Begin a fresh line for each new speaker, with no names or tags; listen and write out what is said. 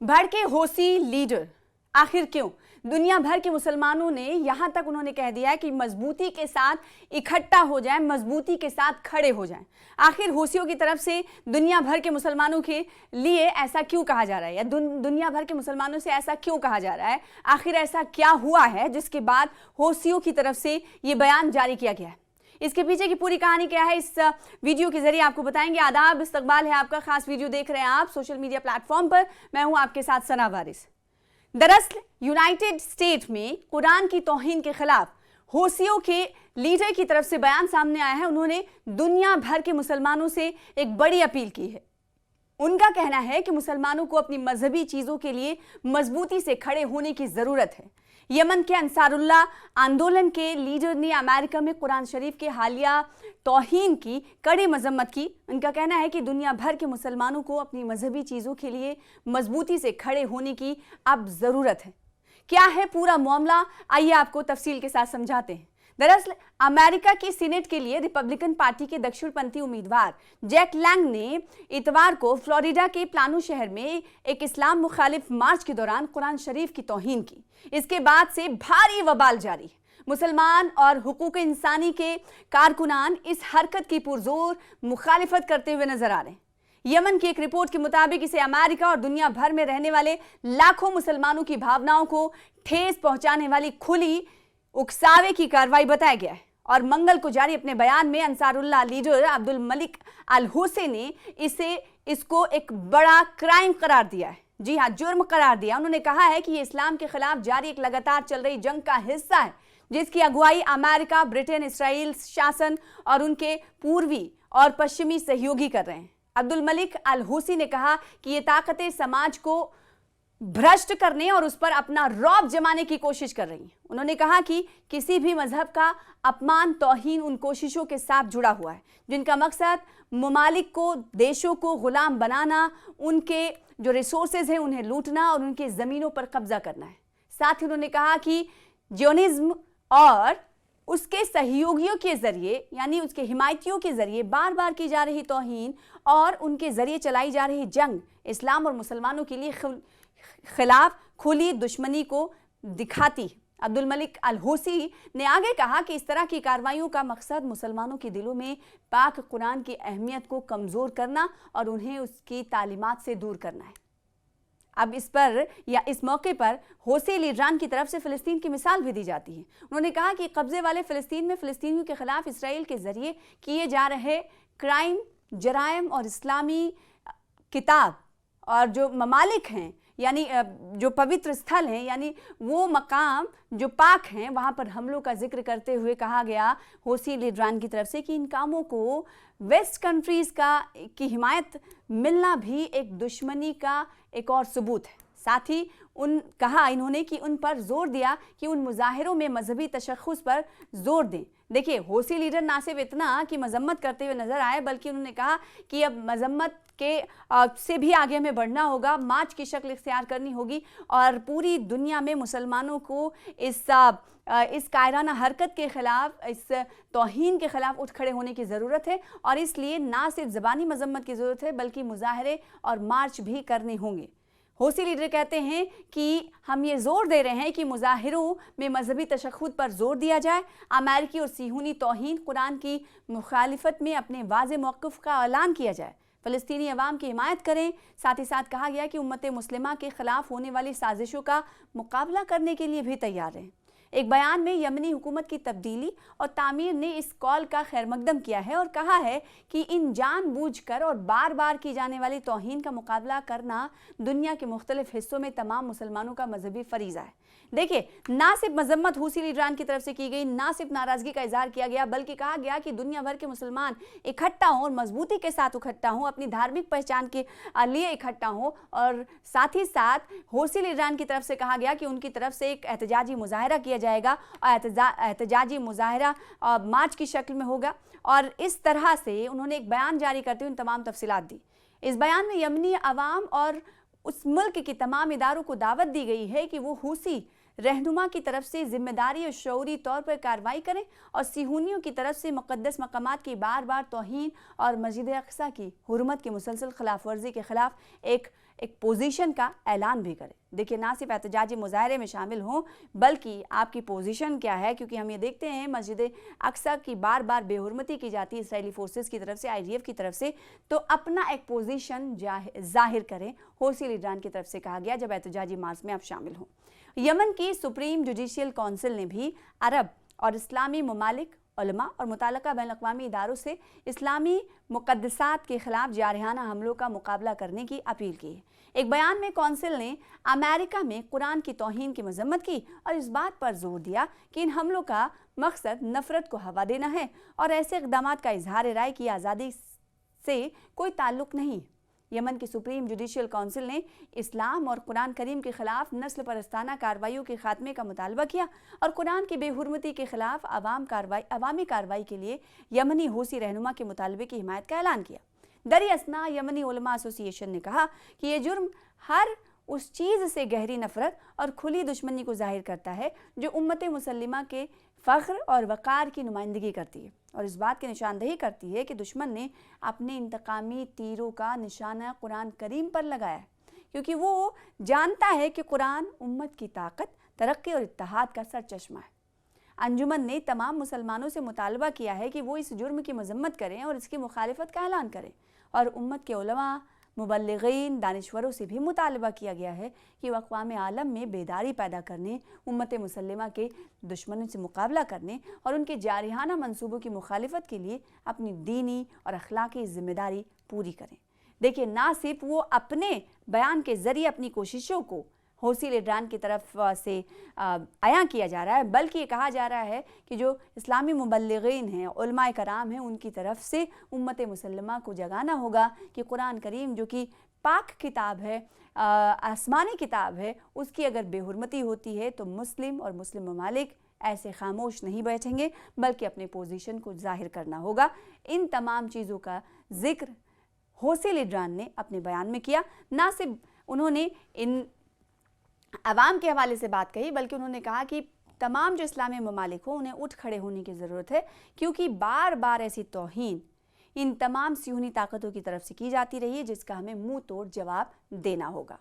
भड़के हौसी लीडर, आखिर क्यों? दुनिया भर के मुसलमानों ने यहाँ तक उन्होंने कह दिया है कि मजबूती के साथ इकट्ठा हो जाएं, मजबूती के साथ खड़े हो जाएं। आखिर हौसियों की तरफ से दुनिया भर के मुसलमानों के लिए ऐसा क्यों कहा जा रहा है, या दुनिया भर के मुसलमानों से ऐसा क्यों कहा जा रहा है? आखिर ऐसा क्या हुआ है जिसके बाद हौसियों की तरफ से ये बयान जारी किया गया है? इसके पीछे की पूरी कहानी क्या है, इस वीडियो के जरिए आपको बताएंगे। आदाब, इस्तकबाल है आपका। खास वीडियो देख रहे हैं आप सोशल मीडिया प्लेटफॉर्म पर। मैं हूं आपके साथ सना वारिस। दरअसल यूनाइटेड स्टेट में कुरान की तौहीन के खिलाफ हौसियों के लीडर की तरफ से बयान सामने आया है। उन्होंने दुनिया भर के मुसलमानों से एक बड़ी अपील की है। उनका कहना है कि मुसलमानों को अपनी मजहबी चीजों के लिए मजबूती से खड़े होने की जरूरत है। यमन के अंसारुल्लाह आंदोलन के लीडर ने अमेरिका में कुरान शरीफ के हालिया तौहीन की कड़ी मजम्मत की। उनका कहना है कि दुनिया भर के मुसलमानों को अपनी मजहबी चीज़ों के लिए मजबूती से खड़े होने की अब ज़रूरत है। क्या है पूरा मामला, आइए आपको तफसील के साथ समझाते हैं। दरअसल अमेरिका की सीनेट के लिए रिपब्लिकन पार्टी के दक्षिणपंथी उम्मीदवार जैक लैंग ने इतवार को फ्लोरिडा के प्लानो शहर में एक इस्लाम मुखालिफ मार्च के दौरान कुरान शरीफ की तौहीन की। इसके बाद से भारी वबाल जारी। मुसलमान और हुकूक इंसानी के कारकुनान इस हरकत की पुरजोर मुखालिफत करते हुए नजर आ रहे हैं। यमन की एक रिपोर्ट के मुताबिक इसे अमेरिका और दुनिया भर में रहने वाले लाखों मुसलमानों की भावनाओं को ठेस पहुंचाने वाली खुली उकसावे की कार्रवाई बताया गया है। और मंगल को जारी अपने बयान में अंसारुल्लाह लीडर अब्दुल मलिक अल हूसी ने इसको एक बड़ा क्राइम करार दिया है। जी हाँ, जुर्म करार दिया। उन्होंने कहा है कि ये इस्लाम के खिलाफ जारी एक लगातार चल रही जंग का हिस्सा है, जिसकी अगुवाई अमेरिका, ब्रिटेन, इसराइल शासन और उनके पूर्वी और पश्चिमी सहयोगी कर रहे हैं। अब्दुल मलिक अल हूसी ने कहा कि ये ताकतें समाज को भ्रष्ट करने और उस पर अपना रौब जमाने की कोशिश कर रही हैं। उन्होंने कहा कि किसी भी मजहब का अपमान, तौहीन उन कोशिशों के साथ जुड़ा हुआ है जिनका मकसद ममालिक को, देशों को गुलाम बनाना, उनके जो रिसोर्सेज हैं उन्हें लूटना और उनके ज़मीनों पर कब्जा करना है। साथ ही उन्होंने कहा कि जियोनिज्म और उसके सहयोगियों के जरिए, यानी उसके हिमायतियों के जरिए बार बार की जा रही तौहीन और उनके जरिए चलाई जा रही जंग इस्लाम और मुसलमानों के लिए खिलाफ खुली दुश्मनी को दिखाती है। अब्दुल मलिक अल हूसी ने आगे कहा कि इस तरह की कार्रवाइयों का मकसद मुसलमानों के दिलों में पाक कुरान की अहमियत को कमज़ोर करना और उन्हें उसकी तालीमात से दूर करना है। अब इस पर या इस मौके पर हौसी लीडरान की तरफ से फ़िलिस्तीन की मिसाल भी दी जाती है। उन्होंने कहा कि कब्जे वाले फ़िलिस्तीन में फ़िलिस्तीनियों के खिलाफ इसराइल के ज़रिए किए जा रहे क्राइम, जराइम और इस्लामी किताब और जो ममालिक हैं, यानी जो पवित्र स्थल हैं, यानी वो मकाम जो पाक हैं, वहाँ पर हमलों का जिक्र करते हुए कहा गया हौसी लीडरान की तरफ से कि इन कामों को वेस्ट कंट्रीज़ की हिमायत मिलना भी एक दुश्मनी का एक और सबूत है। साथ ही इन्होंने कि उन पर जोर दिया कि उन मुजाहिरों में मजहबी तशख़्ख़ुस पर जोर दें। देखिए, हौसी लीडर ना सिर्फ इतना कि मजम्मत करते हुए नजर आए, बल्कि उन्होंने कहा कि अब मजम्मत के से भी आगे हमें बढ़ना होगा, मार्च की शक्ल इख्तियार करनी होगी और पूरी दुनिया में मुसलमानों को इस कायराना हरकत के खिलाफ, इस तौहीन के खिलाफ उठ खड़े होने की ज़रूरत है। और इसलिए ना सिर्फ ज़बानी मजम्मत की ज़रूरत है, बल्कि मुजाहरे और मार्च भी करने होंगे। हौसी लीडर कहते हैं कि हम ये जोर दे रहे हैं कि मुजाहिरों में मजहबी तशख़्ख़ुस पर जोर दिया जाए, अमेरिकी और सिहूनी तौहीन कुरान की मुखालिफत में अपने वाज़े मौक़िफ़ का ऐलान किया जाए, फ़लस्तीनी अवाम की हिमायत करें। साथ ही साथ कहा गया कि उम्मत मुस्लिमा के ख़िलाफ़ होने वाली साजिशों का मुकाबला करने के लिए भी तैयार रहें। एक बयान में यमनी हुकूमत की तब्दीली और तामीर ने इस कॉल का खैर मकदम किया है और कहा है कि इन जानबूझकर और बार बार की जाने वाली तौहीन का मुकाबला करना दुनिया के मुख्तलिफ हिस्सों में तमाम मुसलमानों का मजहबी फरीज़ा है। देखिए, ना सिर्फ मजम्मत हौसी लीडरान की तरफ से की गई, ना सिर्फ नाराज़गी का इजहार किया गया, बल्कि कहा गया कि दुनिया भर के मुसलमान इकट्ठा हों और मजबूती के साथ इकट्ठा हों, अपनी धार्मिक पहचान के लिए इकट्ठा हों। और साथ ही साथ हौसी लीडरान की तरफ से कहा गया कि उनकी तरफ से एक एहतजाजी मुजाहरा किया जाएगा और एहतजाजी मुजाहरा मार्च की शक्ल में होगा। और इस तरह से उन्होंने एक बयान जारी करते हुए उन तमाम तफसीलात दी। इस बयान में यमनी अवाम और उस मुल्क के तमाम इदारों को दावत दी गई है कि वो हूसी रहनुमा की तरफ से जिम्मेदारी और शऊरी तौर पर कार्रवाई करें और सिहूनियों की तरफ से मुक़द्दस मकामात की बार बार तौहीन और मस्जिद अक़सा की हुर्मत की मुसलसल खिलाफ वर्जी के खिलाफ एक एक पोजीशन का ऐलान भी करें। देखिए, ना सिर्फ एहतजाजी मुजाहरे में शामिल हों बल्कि आपकी पोजीशन क्या है, क्योंकि हम ये देखते हैं मस्जिद अक्सा की बार बार बेहुरमती की जाती है इसराइली फोर्सेस की तरफ से, IDF की तरफ से, तो अपना एक पोजीशन जाहिर करें, होसी लीडरान की तरफ से कहा गया जब एहतजाजी मार्च में आप शामिल हों। यमन की सुप्रीम जुडिशियल काउंसिल ने भी अरब और इस्लामी ममालिक, उलमा और मुताल्लिका बैनुल-अक़वामी इदारों से इस्लामी मुक़द्दसात के खिलाफ जारहाना हमलों का मुकाबला करने की अपील की है। एक बयान में कौंसिल ने अमेरिका में कुरान की तौहीन की मज़म्मत की और इस बात पर जोर दिया कि इन हमलों का मकसद नफ़रत को हवा देना है और ऐसे इक़दामात का इजहार राय की आज़ादी से कोई ताल्लुक़ नहीं। यमन की सुप्रीम जुडिशियल काउंसिल ने इस्लाम और कुरान करीम के खिलाफ नस्ल परस्ताना कार्रवाइयों के खात्मे का मुतालबा किया और कुरान की बेहुरमती के खिलाफ अवामी कार्रवाई के लिए यमनी हूसी रहनुमा के मुतालबे की हिमायत का ऐलान किया। दरी असना यमनी उलमा एसोसिएशन ने कहा कि ये जुर्म हर उस चीज़ से गहरी नफरत और खुली दुश्मनी को जाहिर करता है जो उम्मत मुसल्लिमा के फ़ख्र और वक़ार की नुमाइंदगी करती है और इस बात की निशानदही करती है कि दुश्मन ने अपने इंतकामी तीरों का निशाना कुरान करीम पर लगाया है, क्योंकि वो जानता है कि कुरान उम्मत की ताकत, तरक्की और इत्तेहाद का सरचश्मा है। अंजुमन ने तमाम मुसलमानों से मुतालबा किया है कि वो इस जुर्म की मजम्मत करें और इसकी मुखालिफत का ऐलान करें और उम्मत के उलमा, मुबल्लिगीन, दानिश्वरों से भी मुतालबा किया गया है कि वह अक़वाम आलम में बेदारी पैदा करने, उम्मत मुसल्लिमा के दुश्मनों से मुकाबला करने और उनके जारहाना मंसूबों की मुखालिफत के लिए अपनी दीनी और अखलाकी ज़िम्मेदारी पूरी करें। देखिए, ना सिर्फ वो अपने बयान के ज़रिए अपनी कोशिशों को हौसी लीडरान की तरफ से आयां किया जा रहा है, बल्कि ये कहा जा रहा है कि जो इस्लामी मुबल्लिगीन हैं, उलमाए कराम हैं, उनकी तरफ से उम्मत मुसल्लमा को जगाना होगा कि कुरान करीम जो कि पाक किताब है, आसमानी किताब है, उसकी अगर बेहुरमती होती है तो मुस्लिम और मुस्लिम ममालिक ऐसे खामोश नहीं बैठेंगे बल्कि अपने पोजीशन को जाहिर करना होगा। इन तमाम चीज़ों का जिक्र हौसी लीडरान ने अपने बयान में किया। ना सिर्फ उन्होंने इन अवाम के हवाले से बात कही बल्कि उन्होंने कहा कि तमाम जो इस्लामी ममालिक हो उन्हें उठ खड़े होने की ज़रूरत है, क्योंकि बार बार ऐसी तौहीन इन तमाम सियूनी ताकतों की तरफ से की जाती रही है जिसका हमें मुंह तोड़ जवाब देना होगा।